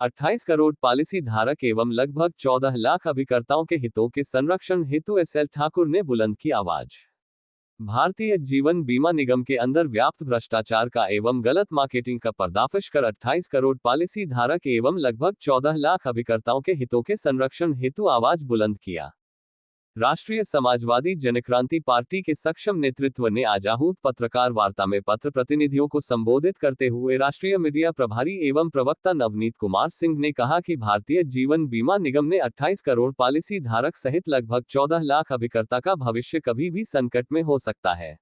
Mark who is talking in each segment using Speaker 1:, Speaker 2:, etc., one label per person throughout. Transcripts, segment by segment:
Speaker 1: 28 crore policy धारक एवं लगभग 14 लाख अभिकर्ताओं के हितों के संरक्षण हेतु एसएल ठाकुर ने बुलंद की आवाज। भारतीय जीवन बीमा निगम के अंदर व्याप्त भ्रष्टाचार का एवं गलत मार्केटिंग का पर्दाफाश कर 28 करोड़ पॉलिसी धारक एवं लगभग 14 लाख अभिकर्ताओं के हितों के संरक्षण हेतु आवाज बुलंद किया। राष्ट्रीय समाजवादी जनक्रांति पार्टी के सक्षम नेतृत्व ने आज आहूत पत्रकार वार्ता में पत्र प्रतिनिधियों को संबोधित करते हुए राष्ट्रीय मीडिया प्रभारी एवं प्रवक्ता नवनीत कुमार सिंह ने कहा कि भारतीय जीवन बीमा निगम ने 28 करोड़ पॉलिसी धारक सहित लगभग 14 लाख अभिकर्ता का भविष्य कभी भी संकट में हो सकता है।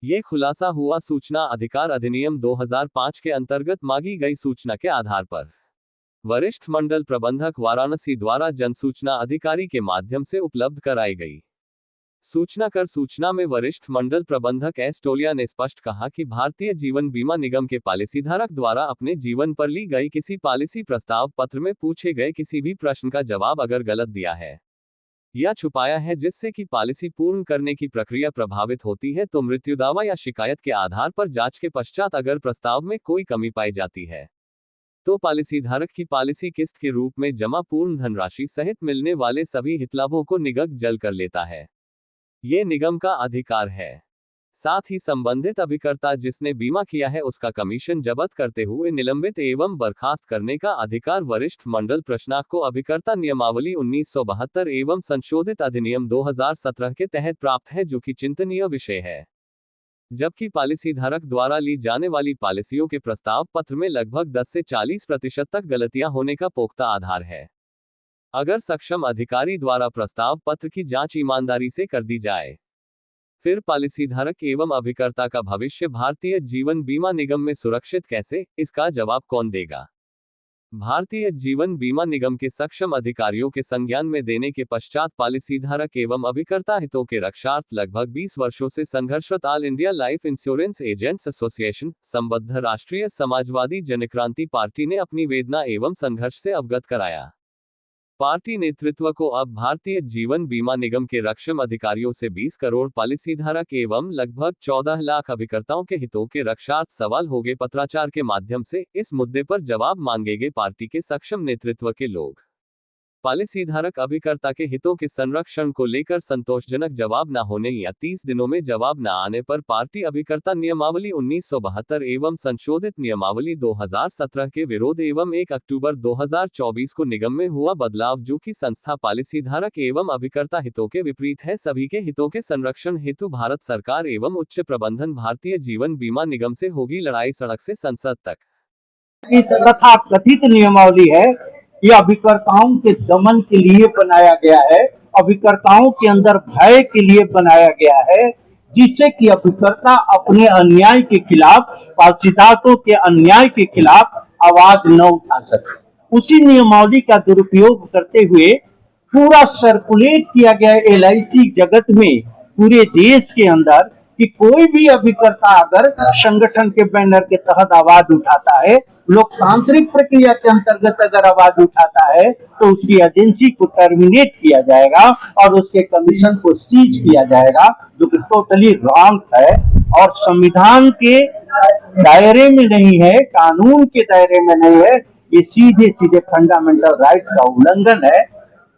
Speaker 1: ये खुलासा हुआ सूचना अधिकार अधिनियम 2005 के अंतर्गत मांगी गई सूचना के आधार पर। वरिष्ठ मंडल प्रबंधक वाराणसी द्वारा जनसूचना अधिकारी के माध्यम से उपलब्ध कराई गई सूचना में वरिष्ठ मंडल प्रबंधक एस टोलिया ने स्पष्ट कहा कि भारतीय जीवन बीमा निगम के पॉलिसीधारक द्वारा अपने जीवन पर ली गई किसी पॉलिसी प्रस्ताव पत्र में पूछे गए किसी भी प्रश्न का जवाब अगर गलत दिया है या छुपाया है जिससे कि पॉलिसी पूर्ण करने की प्रक्रिया प्रभावित होती है तो मृत्यु दावा या शिकायत के आधार पर जांच के पश्चात अगर प्रस्ताव में कोई कमी पाई जाती है तो पॉलिसीधारक की पॉलिसी किस्त के रूप में जमा पूर्ण धनराशि सहित मिलने वाले सभी हितलाभों को निगम जल कर लेता है। ये निगम का अधिकार है। साथ ही संबंधित अभिकर्ता जिसने बीमा किया है उसका कमीशन जब्त करते हुए निलंबित एवं बर्खास्त करने का अधिकार वरिष्ठ मंडल प्रशासक को अभिकर्ता नियमावली 1972 एवं संशोधित अधिनियम 2017 के तहत प्राप्त है, जो कि चिंतनीय विषय है। जबकि पॉलिसीधारक द्वारा ली जाने वाली पॉलिसियों के प्रस्ताव पत्र में लगभग 10 से 40% तक गलतियां होने का पुख्ता आधार है। अगर सक्षम अधिकारी द्वारा प्रस्ताव पत्र की जांच ईमानदारी से कर दी जाए, फिर पॉलिसीधारक एवं अभिकर्ता का भविष्य भारतीय जीवन बीमा निगम में सुरक्षित कैसे, इसका जवाब कौन देगा। भारतीय जीवन बीमा निगम के सक्षम अधिकारियों के संज्ञान में देने के पश्चात पॉलिसीधारक एवं अभिकर्ता हितों के रक्षार्थ लगभग 20 वर्षों से संघर्षरत all India life insurance agents association संबद्ध राष्ट्रीय समाजवादी जनक्रांति पार्टी ने अपनी वेदना एवं संघर्ष से अवगत कराया। पार्टी नेतृत्व को अब भारतीय जीवन बीमा निगम के रक्षम अधिकारियों से 20 करोड़ पॉलिसीधारक एवं लगभग 14 लाख अभिकर्ताओं के हितों के रक्षार्थ सवाल होंगे। पत्राचार के माध्यम से इस मुद्दे पर जवाब मांगेंगे पार्टी के सक्षम नेतृत्व के लोग। पॉलिसीधारक अभिकर्ता के हितों के संरक्षण को लेकर संतोषजनक जवाब न होने या 30 दिनों में जवाब न आने पर पार्टी अभिकर्ता नियमावली 1972 एवं संशोधित नियमावली 2017 के विरोध एवं 1 अक्टूबर 2024 को निगम में हुआ बदलाव, जो कि संस्था पॉलिसीधारक एवं अभिकर्ता हितों के विपरीत है, सभी के हितों के संरक्षण हेतु भारत सरकार एवं उच्च प्रबंधन भारतीय जीवन बीमा निगम से होगी लड़ाई, सड़क से संसद तक।
Speaker 2: तथा कथित नियमावली है, यह अभिकर्ताओं के दमन के लिए बनाया गया है, अभिकर्ताओं के अंदर भय के लिए बनाया गया है, जिससे कि अभिकर्ता अपने अन्याय के खिलाफ, पॉलिसीधारकों के अन्याय के खिलाफ आवाज न उठा सके। उसी नियमावली का दुरुपयोग करते हुए पूरा सर्कुलेट किया गया LIC जगत में, पूरे देश के अंदर, कि कोई भी अभिकर्ता अगर संगठन के बैनर के तहत आवाज उठाता है, लोकतांत्रिक प्रक्रिया के अंतर्गत अगर आवाज उठाता है, तो उसकी एजेंसी को टर्मिनेट किया जाएगा और उसके कमीशन को सीज किया जाएगा, जो कि टोटली रॉन्ग है और संविधान के दायरे में नहीं है, कानून के दायरे में नहीं है। ये सीधे सीधे फंडामेंटल राइट का उल्लंघन है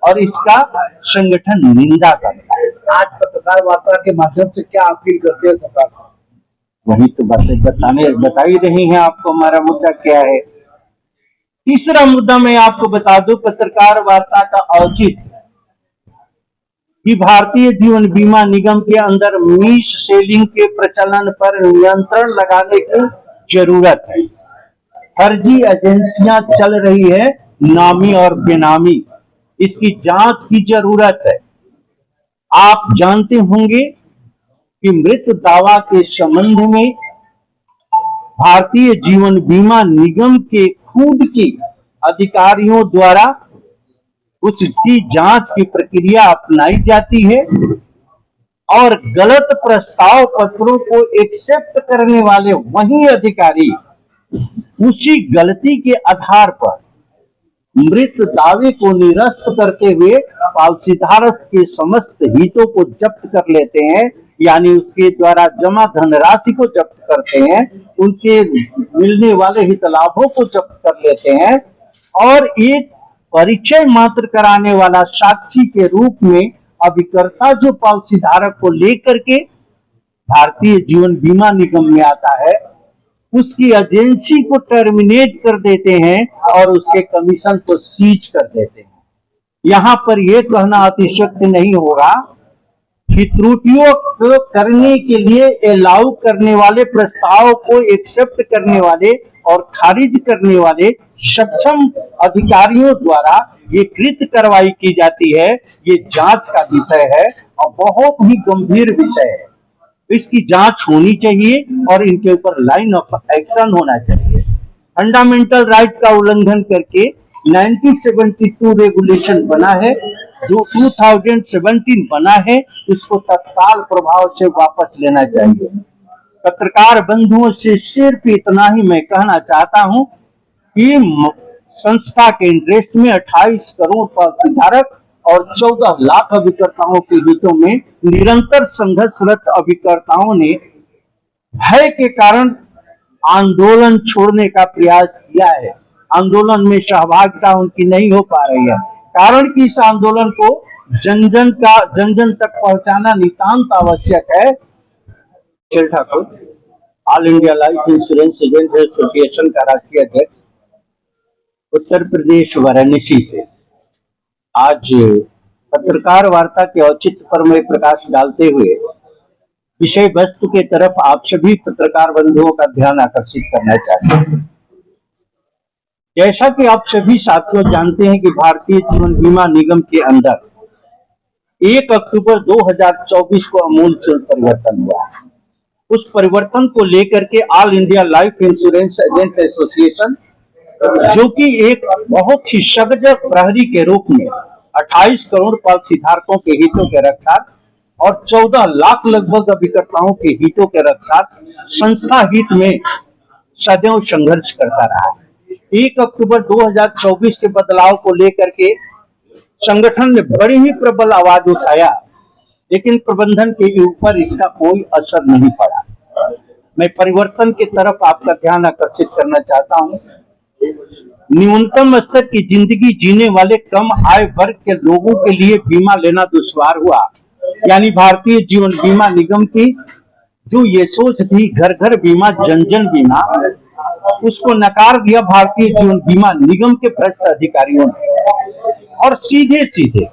Speaker 2: और इसका संगठन निंदा करता है।
Speaker 3: आज पत्रकार वार्ता के माध्यम से क्या अपील करते हैं सरकार?
Speaker 2: वही तो बातें बता ही रही हैं आपको हमारा मुद्दा क्या है। तीसरा मुद्दा मैं आपको बता दूं, पत्रकार वार्ता का औचित्य कि भारतीय जीवन बीमा निगम के अंदर मिस सेलिंग के प्रचलन पर नियंत्रण लगाने की जरूरत है। फर्जी एजेंसियां चल रही है, नामी और बेनामी, इसकी जांच की जरूरत है। आप जानते होंगे कि मृत्यु दावा के संबंध में भारतीय जीवन बीमा निगम के खुद के अधिकारियों द्वारा उसकी जांच की प्रक्रिया अपनाई जाती है और गलत प्रस्ताव पत्रों को एक्सेप्ट करने वाले वही अधिकारी उसी गलती के आधार पर मृत्यु दावे को निरस्त करते हुए पॉलिसीधारक के समस्त हितों को जब्त कर लेते हैं, यानी उसके द्वारा जमा धनराशि को जब्त करते हैं, उनके मिलने वाले हित लाभों को जब्त कर लेते हैं और एक परिचय मात्र कराने वाला साक्षी के रूप में अभिकर्ता जो पॉलिसी धारक को लेकर के भारतीय जीवन बीमा निगम में आता है, उसकी एजेंसी को टर्मिनेट कर देते हैं और उसके कमीशन को सीज कर देते हैं। यहां पर यह कहना अतिशयोक्ति नहीं होगा कि त्रुटियों को करने के लिए अलाउ करने वाले, प्रस्ताव को एक्सेप्ट करने वाले और खारिज करने वाले सक्षम अधिकारियों द्वारा ये कृत कार्रवाई की जाती है। ये जांच का विषय है और बहुत ही गंभीर विषय है। इसकी जांच होनी चाहिए और इनके ऊपर लाइन ऑफ एक्शन होना चाहिए। फंडामेंटल राइट का उल्लंघन करके 1972 रेगुलेशन बना है, जो 2017 बना है, इसको तत्काल प्रभाव से वापस लेना चाहिए। पत्रकार बंधुओं से सिर्फ इतना ही मैं कहना चाहता हूं कि संस्था के इंटरेस्ट में 28 करोड़ पॉलिसी धारक और 14 लाख अभिकर्ताओं के हितों में निरंतर संघर्षरत अभिकर्ताओं ने भय के कारण आंदोलन छोड़ने का प्रयास किया है। आंदोलन में सहभागिता उनकी नहीं हो पा रही है, कारण कि इस आंदोलन को जन जन तक पहुंचाना नितांत आवश्यक है। Thakur, all India life insurance agent association का राष्ट्रीय अध्यक्ष, उत्तर प्रदेश वाराणसी से आज पत्रकार वार्ता के औचित्य पर मैं प्रकाश डालते हुए विषय वस्तु के तरफ आप सभी पत्रकार बंधुओं का ध्यान आकर्षित करना चाहते हैं। जैसा कि आप सभी साथियों जानते हैं कि भारतीय जीवन बीमा निगम के अंदर 1 अक्टूबर 2024 को आमूलचूल परिवर्तन हुआ है। उस परिवर्तन को लेकर के all India life insurance agent association, जो कि एक बहुत ही सजग प्रहरी के रूप में 28 करोड़ पॉलिसी धारकों के हितों के रक्षार्थ और 14 लाख लगभग अभिकर्ताओं के हितों के रक्षार्थ संस्था हित में सदैव संघर्ष करता रहा है। 1 अक्टूबर 2024 के बदलाव को लेकर के संगठन ने बड़ी ही प्रबल आवाज उठाया, लेकिन प्रबंधन के ऊपर इसका कोई असर नहीं पड़ा। मैं परिवर्तन की तरफ आपका ध्यान आकर्षित करना चाहता हूं। न्यूनतम स्तर की जिंदगी जीने वाले कम आय वर्ग के लोगों के लिए बीमा लेना दुश्वार हुआ। यानी भारतीय जीवन बीमा निगम की जो ये सोच थी घर घर बीमा, जन जन बीमा, उसको नकार दिया भारतीय जीवन बीमा निगम के भ्रष्ट अधिकारियों ने और सीधे सीधे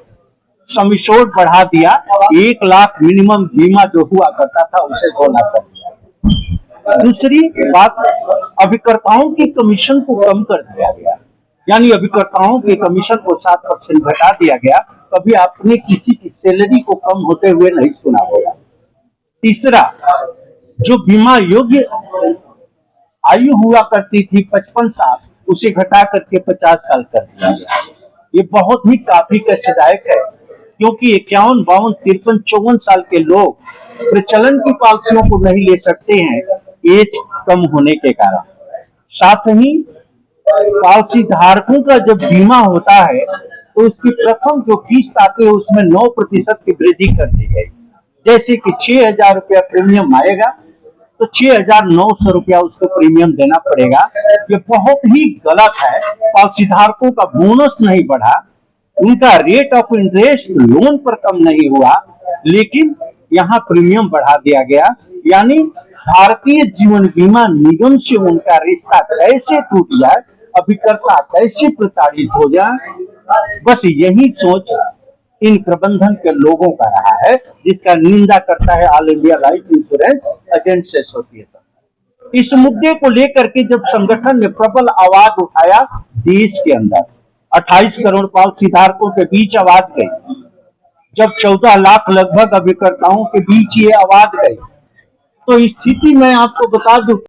Speaker 2: समिशोड बढ़ा दिया। 1 लाख मिनिमम बीमा जो हुआ करता था उसे 2 लाख कर दिया। दूसरी बात, अभिकर्ताओं के कमीशन को कम कर दिया गया, यानी अभिकर्ताओं के कमीशन को 7% घटा दिया गया। कभी आपने किसी की सैलरी को कम होते हुए नहीं सुना होगा। तीसरा, जो बीमा योग्य आयु हुआ करती थी 55 साल, उसे घटा करके 50 साल कर दिया गया। ये बहुत ही काफी कष्टदायक है, क्योंकि 51, 52, 53, 54 साल के लोग प्रचलन की पॉलिसियों को नहीं ले सकते हैं एज कम होने के कारण। साथ ही पॉलिसी धारकों का जब बीमा होता है तो उसकी प्रथम जो किस्त आती है उसमें 9% की वृद्धि कर दी गई। जैसे कि 6,000 रुपया प्रीमियम आएगा तो 6,900 रुपया उसको प्रीमियम देना पड़ेगा। ये बहुत ही गलत है। पॉलिसी धारकों का बोनस नहीं बढ़ा, उनका रेट ऑफ इंटरेस्ट लोन पर कम नहीं हुआ, लेकिन यहाँ प्रीमियम बढ़ा दिया गया। यानी भारतीय जीवन बीमा निगम से उनका रिश्ता कैसे टूट जाए, अभिकर्ता कैसे प्रताड़ित हो जाए, बस यही सोच इन प्रबंधन के लोगों का रहा है, जिसका निंदा करता है all India life insurance agents association. इस मुद्दे को लेकर के जब संगठन ने प्रबल आवाज उठाया, देश के अंदर 28 करोड़ पॉलिसी धारकों के बीच आवाज गई, जब 14 लाख लगभग अभिकर्ताओं के बीच ये आवाज गई, तो स्थिति में आपको बता दूं